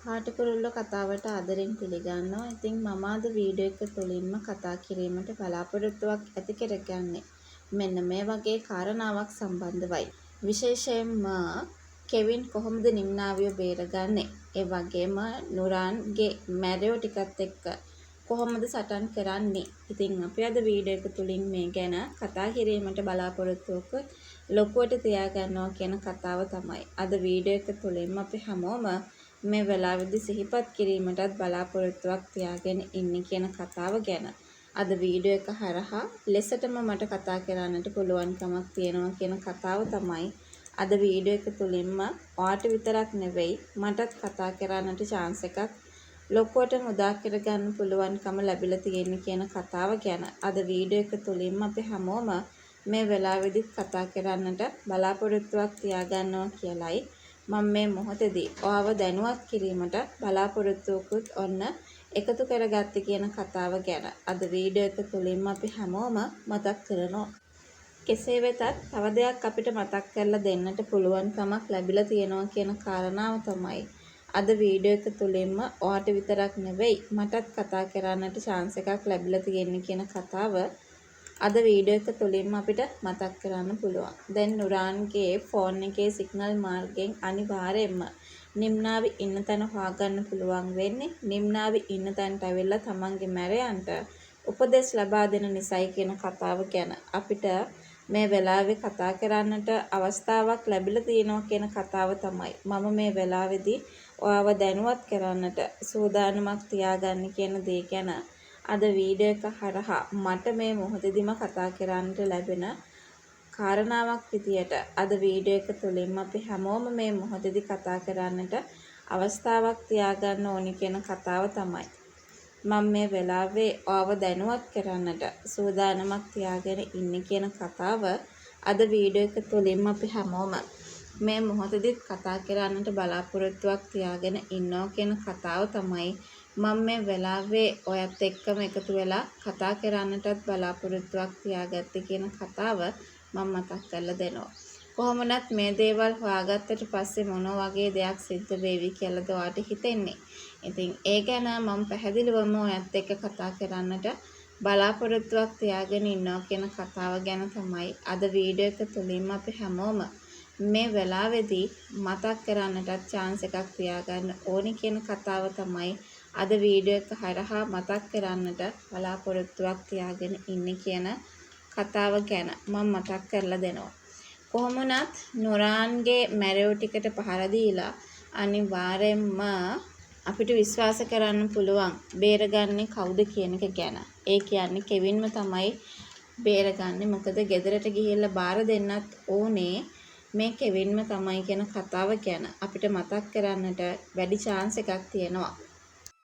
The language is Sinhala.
පාටකුරුල්ල කතාවට ආදරෙන් පිළිගන්නවා. ඉතින් මම අද වීඩියෝ එක තුළින්ම කතා කිරීමට බලාපොරොත්තුවක් ඇති කරගන්නේ මෙන්න මේ වගේ කාරණාවක් සම්බන්ධවයි. විශේෂයෙන්ම කෙවින් කොහොමද නිම්නාවිය බේරගන්නේ? ඒ වගේම නුරාන්ගේ මැරයෝ ටිකත් එක්ක කොහොමද සටන් කරන්නේ? ඉතින් අපි අද වීඩියෝ එක තුළින් මේ ගැන කතා කිරීමට බලාපොරොත්තුවක් ලොකුවට තියාගන්නවා කියන කතාව තමයි. අද වීඩියෝ එක තුළින්ම අපි හැමෝම මේ වෙලාවේදී සිහිපත් කිරීමටත් බලාපොරොත්තුවක් තියාගෙන ඉන්නේ කියන කතාව ගැන අද වීඩියෝ එක හරහා ලෙසටම මට කතා කරන්නට පුළුවන්කමක් තියෙනවා කියන කතාව තමයි අද වීඩියෝ එක තුලින්ම ඔයාට විතරක් නෙවෙයි මටත් කතා කරන්නට chance එකක් ලොකුවට මුදා කරගන්න පුළුවන්කම ලැබිලා තියෙන කියන කතාව ගැන අද වීඩියෝ එක තුලින්ම අපි හැමෝම මේ වෙලාවේදී කතා කරන්නට බලාපොරොත්තුවක් තියාගන්නවා කියලයි මම මේ මොහොතේදී ඔයාව දැනුවත් කිරීමට බලාපොරොත්තුවකුත් ඔන්න එකතු කරගත්තේ කියන කතාව ගැන අද වීඩියෝ එක තුලින්ම අපි හැමෝම මතක් කරනවා. කෙසේ වෙතත් තව දෙයක් අපිට මතක් කරලා දෙන්නට පුළුවන්කමක් ලැබිලා තියෙනවා කියන කාරණාව තමයි අද වීඩියෝ එක තුලින්ම ඔයාට විතරක් නෙවෙයි මටත් කතා කරන්නට chance එකක් ලැබිලා තියෙන්නේ කියන කතාව අද වීඩියෝ එක තුලින්ම අපිට මතක් කරන්න පුළුවන්. දැන් නුරාන්ගේ ෆෝන් එකේ සිග්නල් මාර්ගයෙන් අනිවාර්යයෙන්ම නිම්නාවි ඉන්න තැන හොයාගන්න පුළුවන් වෙන්නේ. නිම්නාවි ඉන්න තැනට ඇවිල්ලා තමන්ගේ මැරයන්ට උපදෙස් ලබා දෙන නිසයි කියන කතාව ගැන අපිට මේ වෙලාවේ කතා කරන්නට අවස්ථාවක් ලැබිලා තියෙනවා කියන කතාව තමයි මම මේ වෙලාවේදී ඔයාව දැනුවත් කරන්නට සූදානමක් තියාගන්න කියන දේ ගැන අද වීඩියෝ එක හරහා මට මේ මොහොතේදීම කතා කරන්නට ලැබෙන කාරණාවක් විදියට අද වීඩියෝ එක තුළින්ම අපි හැමෝම මේ මොහොතේදී කතා කරන්නට අවස්ථාවක් තියාගන්න ඕනි කියන කතාව තමයි මම මේ වෙලාවේ ඔයාව දැනුවත් කරන්නට සූදානමක් තියාගෙන ඉන්නේ කියන කතාව අද වීඩියෝ එක තුළින්ම අපි හැමෝම මේ මොහොතේදී කතා කරන්නට බලාපොරොත්තුවක් තියාගෙන ඉන්නවා කියන කතාව තමයි මම මේ වෙලාවේ ඔයත් එක්කම එකතු වෙලා කතා කරන්නටත් බලාපොරොත්තුවක් තියාගත්තේ කියන කතාව මම මතක් කරලා දෙනවා. කොහොමනත් මේ දේවල් හොයාගත්තට පස්සේ මොන වගේ දෙයක් සිද්ධ වෙවි කියලාද ඔයාට හිතෙන්නේ? ඉතින් ඒ ගැන මම පැහැදිලිවම ඔයත් එක්ක කතා කරන්නට බලාපොරොත්තුවක් තියාගෙන ඉන්නවා කියන කතාව ගැන තමයි අද වීඩියෝ එක තුලින්ම අපි හැමෝම මේ වෙලාවේදී මතක් කරන්නටත් chance එකක් තියාගන්න ඕනි කියන කතාව තමයි අද වීඩියෝ එක හරහා මතක් කරන්නට බලාපොරොත්තුවක් තියාගෙන ඉන්නේ කියන කතාව ගැන මම මතක් කරලා දෙනවා. කොහොමුණත් නුරාන්ගේ මැරයෝ ටිකට පහර දීලා අනිවාර්යයෙන්ම අපිට විශ්වාස කරන්න පුළුවන් බේරගන්නේ කවුද කියන එක ගැන. ඒ කියන්නේ කෙවින්ම තමයි බේරගන්නේ. මොකද ගෙදරට ගිහිල්ලා බාර දෙන්නත් ඕනේ මේ කෙවින්ම තමයි කියන කතාව ගැන අපිට මතක් කරන්නට වැඩි chance එකක් තියෙනවා.